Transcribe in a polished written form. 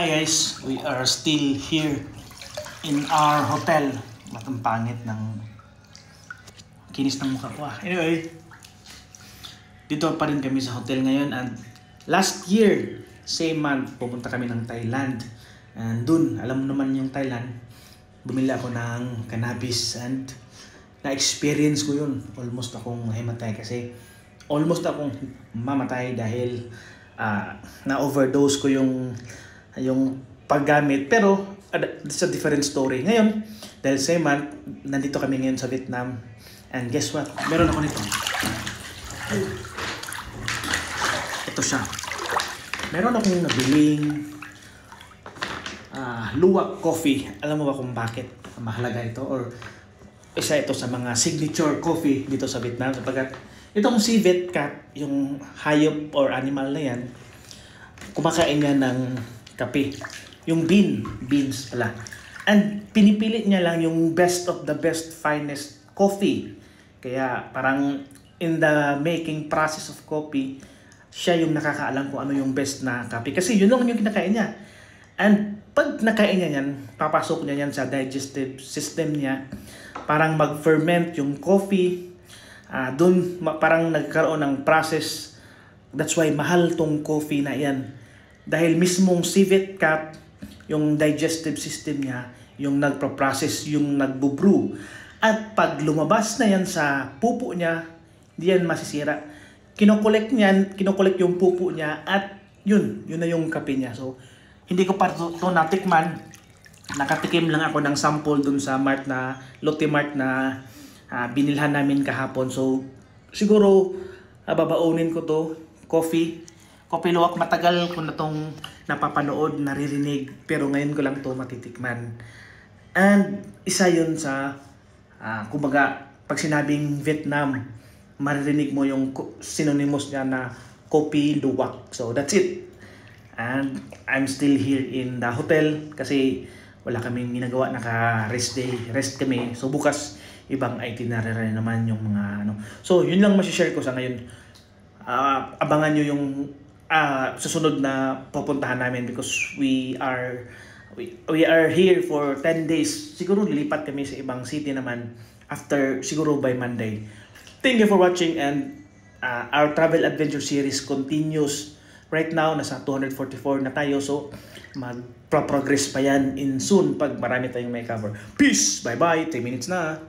Hi guys, we are still here in our hotel. Matang pangit ng kinis ng mukha ko. Anyway, dito pa rin kami sa hotel ngayon, and last year, same month, pumunta kami ng Thailand. And dun, alam mo naman yung Thailand, bumili ako ng cannabis and na-experience ko yun. Almost akong himatay kasi almost akong mamatay dahil na-overdose ko yung paggamit. Pero it's a different story. Ngayon, dahil same month, nandito kami ngayon sa Vietnam. And guess what? Meron ako nito. Ito siya. Meron akong nabiling luwak coffee. Alam mo ba kung bakit mahalaga ito? Or isa ito sa mga signature coffee dito sa Vietnam. Sapagkat itong civet cat, yung hayop or animal na yan, kumakain niya ng kape. Yung beans pala. And pinipili niya lang yung best of the best, finest coffee. Kaya parang in the making process of coffee, siya yung nakakaalam kung ano yung best na kape. Kasi yun lang yung kinakain niya. And pag nakain niya yan, papasok niya yan sa digestive system niya. Parang mag-ferment yung coffee. Doon parang nagkaroon ng process. That's why mahal tong coffee na yan. Dahil mismong civet cat, yung digestive system niya, yung nagpa-process, yung nagbo-brew. At pag lumabas na yan sa pupo niya, hindi yan masisira. Kinokolekt yung pupo niya at yun na yung kape niya. So, hindi ko pa ito natikman. Nakatikim lang ako ng sample dun sa Lotte Mart na binilhan namin kahapon. So, siguro babaunin ko to, coffee luwak. Matagal ko na tong napapanood, naririnig, pero ngayon ko lang to matitikman. And isa yun sa, kumbaga, pag sinabing Vietnam, maririnig mo yung synonymous niya na kopi luwak. So that's it. And I'm still here in the hotel kasi wala kaming ginagawa, naka-rest day, rest kami. So bukas, ibang itinerary naman yung mga ano. So yun lang masishare ko sa ngayon. Abangan nyo yung susunod na pupuntahan namin because we are here for 10 days. Siguro lilipat kami sa ibang city naman after siguro by Monday. Thank you for watching, and our travel adventure series continues. Right now nasa 244 na tayo, so mag-progress pa yan in soon pag marami tayong may cover. Peace! Bye bye! 3 minutes na.